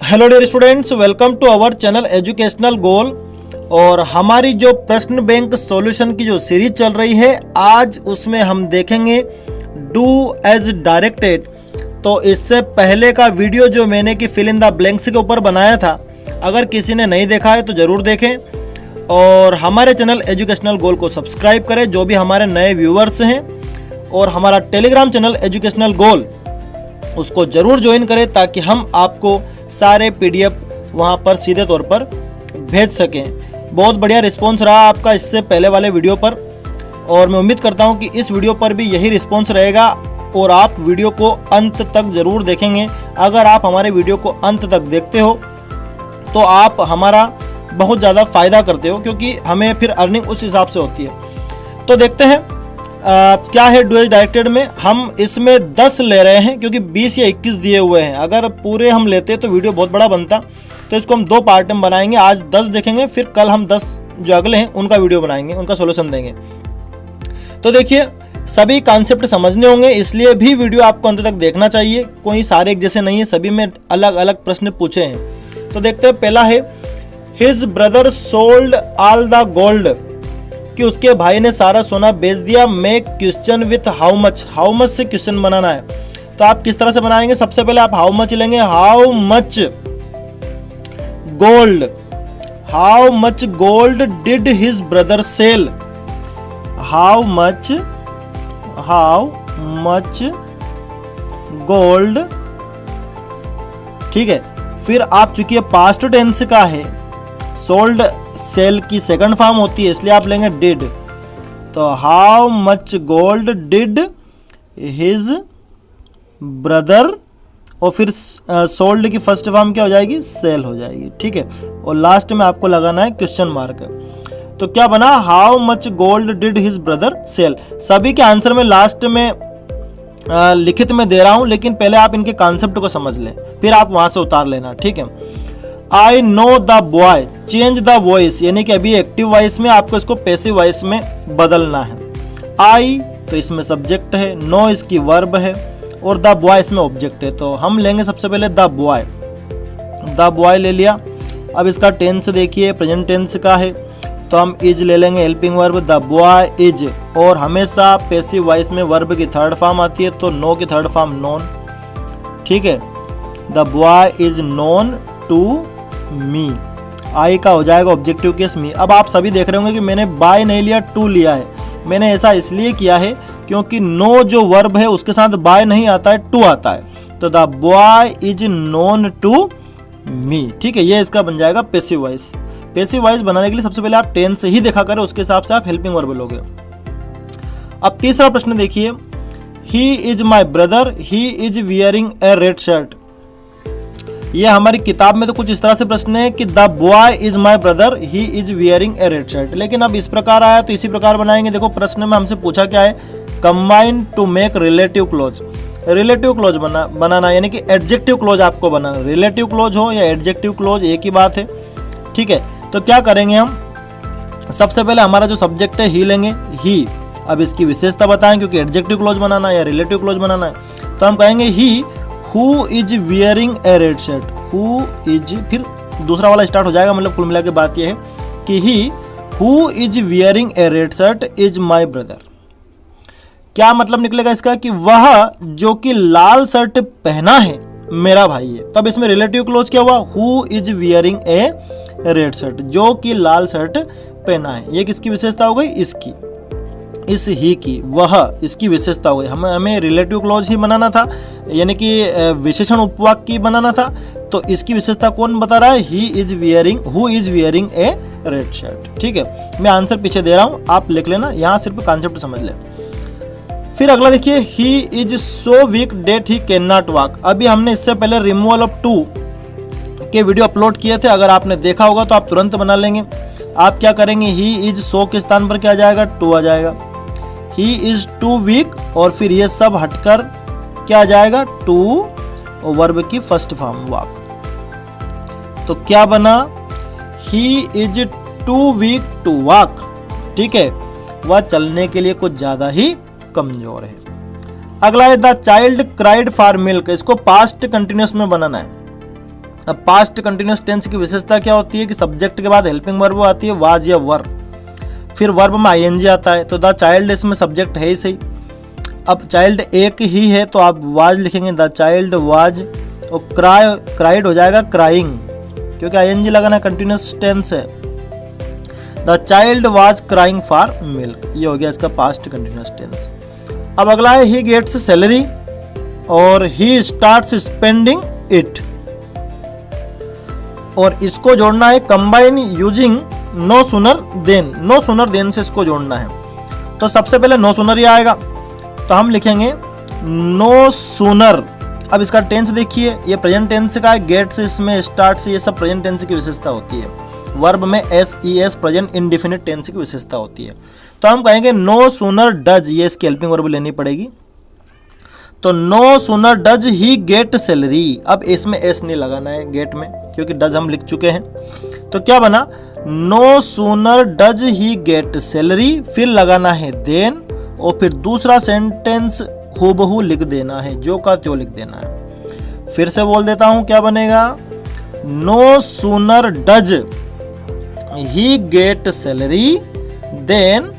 Hello dear students, welcome to our channel educational goal. और हमारी जो प्रश्न बैंक सॉल्यूशन की जो सीरीज चल रही है, आज उसमें हम देखेंगे डू एज डायरेक्टेड। तो इससे पहले का वीडियो जो मैंने कि फिल इन द ब्लैंक्स के ऊपर बनाया था, अगर किसी ने नहीं देखा है तो ज़रूर देखें और हमारे चैनल एजुकेशनल गोल को सब्सक्राइब करें जो भी हमारे नए व्यूअर्स हैं, और हमारा टेलीग्राम चैनल एजुकेशनल गोल उसको ज़रूर ज्वाइन करें ताकि हम आपको सारे पीडीएफ वहाँ पर सीधे तौर पर भेज सकें। बहुत बढ़िया रिस्पांस रहा आपका इससे पहले वाले वीडियो पर, और मैं उम्मीद करता हूँ कि इस वीडियो पर भी यही रिस्पांस रहेगा और आप वीडियो को अंत तक ज़रूर देखेंगे। अगर आप हमारे वीडियो को अंत तक देखते हो तो आप हमारा बहुत ज़्यादा फ़ायदा करते हो, क्योंकि हमें फिर अर्निंग उस हिसाब से होती है। तो देखते हैं क्या है डू एज डायरेक्टेड में। हम इसमें 10 ले रहे हैं क्योंकि 20 या 21 दिए हुए हैं। अगर पूरे हम लेते तो वीडियो बहुत बड़ा बनता, तो इसको हम 2 पार्ट में बनाएंगे। आज 10 देखेंगे, फिर कल हम 10 जो अगले हैं उनका वीडियो बनाएंगे, उनका सोल्यूशन देंगे। तो देखिए, सभी कॉन्सेप्ट समझने होंगे, इसलिए भी वीडियो आपको अंत तक देखना चाहिए। कोई सारे एक जैसे नहीं है, सभी में अलग अलग प्रश्न पूछे हैं। तो देखते हैं, पहला है his brother sold all the gold, कि उसके भाई ने सारा सोना बेच दिया। Make question with how much. How much से क्वेश्चन बनाना है, तो आप किस तरह से बनाएंगे? सबसे पहले आप हाउ मच लेंगे। How much gold, how much gold did his brother sell. How much gold, ठीक है। फिर आप चूंकि ये पास्ट टेंस का है, सोल्ड सेल की सेकंड फॉर्म होती है, इसलिए आप लेंगे डिड। तो how much gold did his brother, और फिर सोल्ड की फर्स्ट फॉर्म क्या हो जाएगी? सेल हो जाएगी, ठीक है। और लास्ट में आपको लगाना है क्वेश्चन मार्क। तो क्या बना? How much gold did his brother sell. सभी के आंसर में लास्ट में लिखित में दे रहा हूं, लेकिन पहले आप इनके कॉन्सेप्ट को समझ लें, फिर आप वहां से उतार लेना, ठीक है। I know the boy, change the voice, यानी कि अभी एक्टिव वॉइस में आपको इसको पैसिव वॉइस में बदलना है। आई तो इसमें सब्जेक्ट है, नो इसकी वर्ब है, और द बॉय इसमें ऑब्जेक्ट है। तो हम लेंगे सबसे पहले द बॉय। द बॉय ले लिया। अब इसका टेंस देखिए, प्रेजेंट टेंस का है, तो हम इज ले लेंगे, helping verb. The boy is, और हमेशा पैसिव वॉइस में वर्ब की थर्ड फॉर्म आती है, तो नो की थर्ड फॉर्म नोन, ठीक है। The boy is known to me. आई का हो जाएगा ऑब्जेक्टिव केस मी। अब आप सभी देख रहे होंगे कि मैंने बाय नहीं लिया, टू लिया है। मैंने ऐसा इसलिए किया है क्योंकि नो जो वर्ब है उसके साथ बाय नहीं आता है, टू आता है। तो the boy is known to me, ठीक है। ये इसका बन जाएगा पैसिव वॉइस। पैसिव वॉइस बनाने के लिए सबसे पहले आप टेंस ही देखा करें, उसके हिसाब से आप हेल्पिंग वर्ब लोगे। अब तीसरा प्रश्न देखिए, he is my brother, he is wearing A red shirt. ये हमारी किताब में तो कुछ इस तरह से प्रश्न है कि the boy is my brother, he is wearing A red shirt. लेकिन अब इस प्रकार आया तो इसी प्रकार बनाएंगे। देखो प्रश्न में हमसे पूछा क्या है? Combine to make relative clause. Relative clause बनाना, यानी कि एडजेक्टिव क्लोज आपको बनाना। रिलेटिव क्लोज हो या एडजेक्टिव क्लोज, एक ही बात है, ठीक है। तो क्या करेंगे हम? सबसे पहले हमारा जो सब्जेक्ट है ही लेंगे, ही। अब इसकी विशेषता बताएं, क्योंकि एडजेक्टिव क्लोज बनाना या रिलेटिव क्लोज बनाना है। तो हम कहेंगे he who is wearing A red shirt. Who is, फिर दूसरा वाला स्टार्ट हो जाएगा। मतलब कुल मिला के बात यह है कि he who is wearing A red shirt is my brother. क्या मतलब निकलेगा इसका? कि वह जो कि लाल शर्ट पहना है मेरा भाई है। तब इसमें रिलेटिव क्लोज क्या हुआ? Who is wearing A red shirt, जो कि लाल शर्ट पहना है। ये किसकी विशेषता हो गई? इसकी, इस ही की, वह इसकी विशेषता हो गई। हमें रिलेटिव क्लॉज ही बनाना था, यानी कि विशेषण उपवाक्य की बनाना था। तो इसकी विशेषता कौन बता रहा है? He is wearing, who is wearing A red shirt, ठीक है। मैं आंसर पीछे दे रहा हूं, आप लिख लेना, यहाँ सिर्फ कॉन्सेप्ट समझ ले। फिर अगला देखिए, he is so weak that he can not walk. अभी हमने इससे पहले रिमूवल ऑफ टू के वीडियो अपलोड किए थे, अगर आपने देखा होगा तो आप तुरंत बना लेंगे। आप क्या करेंगे? ही इज सो के स्थान पर क्या आ जाएगा? टू आ जाएगा। ही इज टू वीक, और फिर ये सब हटकर क्या आ जाएगा? टू, और वर्ब की फर्स्ट फॉर्म वॉक। तो क्या बना? He is too weak to walk, ठीक है। वह चलने के लिए कुछ ज्यादा ही कमजोर है। अगला है the child cried for milk. इसको पास्ट कंटिन्यूअस में बनाना है। अब पास्ट कंटिन्यूस टेंस की विशेषता क्या होती है कि सब्जेक्ट के बाद हेल्पिंग वर्ब आती है वाज या वर, फिर वर्ब में आईएनजी आता है। तो द चाइल्ड इसमें सब्जेक्ट है ही सही। अब चाइल्ड एक ही है तो आप वाज लिखेंगे, द चाइल्ड वाज, और क्राइड हो जाएगा क्राइंग, क्योंकि आईएनजी लगाना कंटिन्यूस टेंस है। The child was crying for milk, ये हो गया इसका पास्ट कंटिन्यूस टेंस। अब अगला है ही गेट्स सैलरी और ही स्टार्ट्स स्पेंडिंग इट, और इसको जोड़ना है combine using no sooner than, no sooner than से इसको जोड़ना है। तो सबसे पहले नो सूनर ही आएगा, तो हम लिखेंगे नो सूनर। अब इसका टेंस देखिए, ये प्रेजेंट टेंस का है, गेट्स इसमें स्टार्ट्स, ये सब प्रेजेंट टेंस की विशेषता होती है। वर्ब में एस प्रेजेंट इंडेफिनिट टेंस की विशेषता होती है। तो हम कहेंगे नो सूनर डज, ये इसकी हेल्पिंग वर्ब लेनी पड़ेगी। तो no sooner does he get salary, अब इसमें एस नहीं लगाना है गेट में, क्योंकि डज हम लिख चुके हैं। तो क्या बना, no sooner does he get salary, फिर लगाना है देन, और फिर दूसरा सेंटेंस हूबहू लिख देना है, जो का त्यों लिख देना है। फिर से बोल देता हूं, क्या बनेगा, no sooner does he get salary then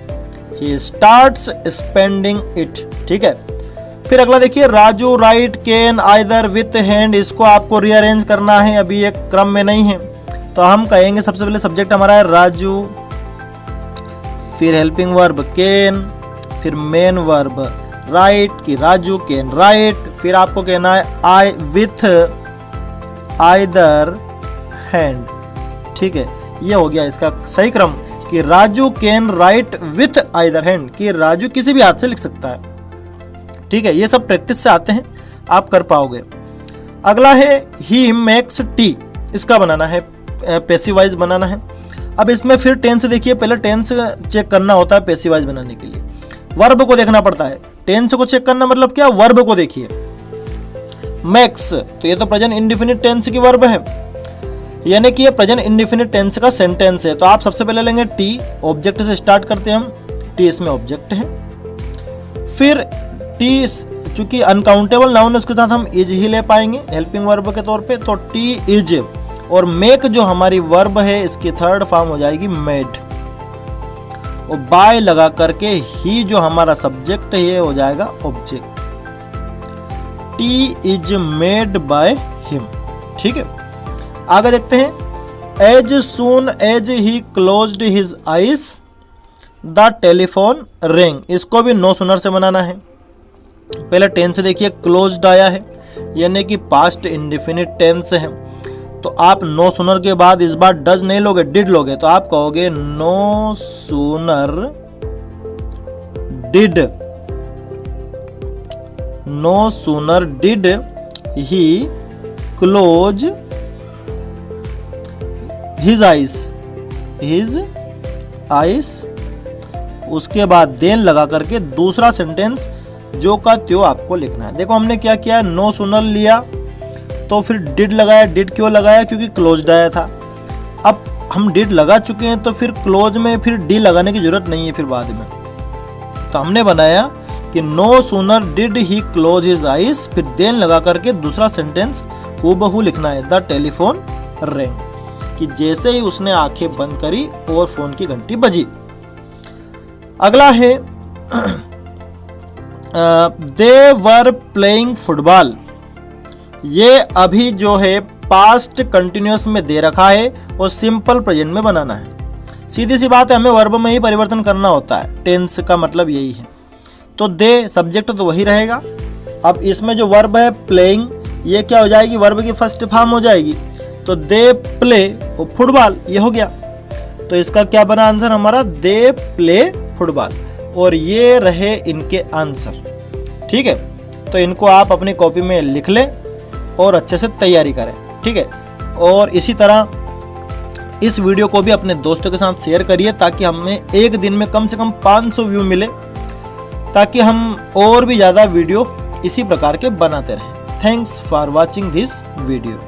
he starts spending it. ठीक है। फिर अगला देखिए, Raju write can either with hand, इसको आपको रीअरेंज करना है, अभी एक क्रम में नहीं है। तो हम कहेंगे सबसे पहले सब्जेक्ट हमारा है राजू, फिर हेल्पिंग वर्ब कैन, फिर मेन वर्ब राइट कि राजू कैन राइट, फिर आपको कहना है आई विथ आइदर हैंड। ठीक है, ये हो गया इसका सही क्रम कि Raju can write with either hand, कि राजू किसी भी हाथ से लिख सकता है। ठीक है, ये सब प्रैक्टिस से आते हैं, आप कर पाओगे। अगला है ही मेक्स टी, इसका बनाना है, पैसिव वाइज बनाना है। अब इसमें फिर टेंस देखिए, पहले टेंस चेक करना होता है पैसिव वाइज बनाने के लिए, वर्ब को देखना पड़ता है। टेंस को चेक करना मतलब क्या, वर्ब को देखिए। मैक्स, तो ये तो प्रेजेंट इंडेफिनिट टेंस की वर्ब है, यानी कि ये प्रेजेंट इंडेफिनिट टेंस का सेंटेंस है। तो आप सबसे पहले लेंगे टी, ऑब्जेक्ट से स्टार्ट करते हैं हम, टी इसमें ऑब्जेक्ट है। फिर टी चूंकि अनकाउंटेबल नाउन है, उसके साथ हम इज ही ले पाएंगे हेल्पिंग वर्ब के तौर पे, तो टी इज, और मेक जो हमारी वर्ब है इसकी थर्ड फॉर्म हो जाएगी मेड, और बाय लगा करके ही जो हमारा सब्जेक्ट है ये हो जाएगा object. Tea is made by him. ठीक है, आगे देखते हैं, as soon as he closed his eyes the telephone ring, इसको भी नो सूनर से बनाना है। पहले टेंस देखिए, क्लोज्ड आया है, यानी कि पास्ट इंडेफिनिट टेंस है। तो आप नो सूनर के बाद इस बार डज नहीं लोगे, डिड लोगे, तो आप कहोगे no sooner did, no sooner did he close his eyes, उसके बाद देन लगा करके दूसरा सेंटेंस जो का त्यो आपको लिखना है। देखो हमने क्या किया, नो सूनर लिया तो फिर डिड लगाया। डिड क्यों लगाया, क्योंकि क्लोज्ड आया था। अब हम डिड लगा चुके हैं तो फिर क्लोज में फिर डी लगाने की जरूरत नहीं है फिर बाद में। तो हमने बनाया कि no sooner did he close his eyes, फिर देन लगा करके दूसरा सेंटेंस हूबहू लिखना है, द टेलीफोन रिंग, कि जैसे ही उसने आंखें बंद करी और फोन की घंटी बजी। अगला है दे वर प्लेइंग फुटबॉल, ये अभी जो है पास्ट कंटिन्यूअस में दे रखा है और सिंपल प्रेजेंट में बनाना है। सीधी सी बात है, हमें वर्ब में ही परिवर्तन करना होता है, टेंस का मतलब यही है। तो दे सब्जेक्ट तो वही रहेगा। अब इसमें जो वर्ब है प्लेइंग, ये क्या हो जाएगी, वर्ब की फर्स्ट फॉर्म हो जाएगी। तो दे प्ले और फुटबॉल, ये हो गया। तो इसका क्या बना आंसर हमारा, दे प्ले फुटबॉल, और ये रहे इनके आंसर। ठीक है, तो इनको आप अपनी कॉपी में लिख लें और अच्छे से तैयारी करें। ठीक है, और इसी तरह इस वीडियो को भी अपने दोस्तों के साथ शेयर करिए, ताकि हमें एक दिन में कम से कम 500 व्यू मिले, ताकि हम और भी ज़्यादा वीडियो इसी प्रकार के बनाते रहें। Thanks for watching this video.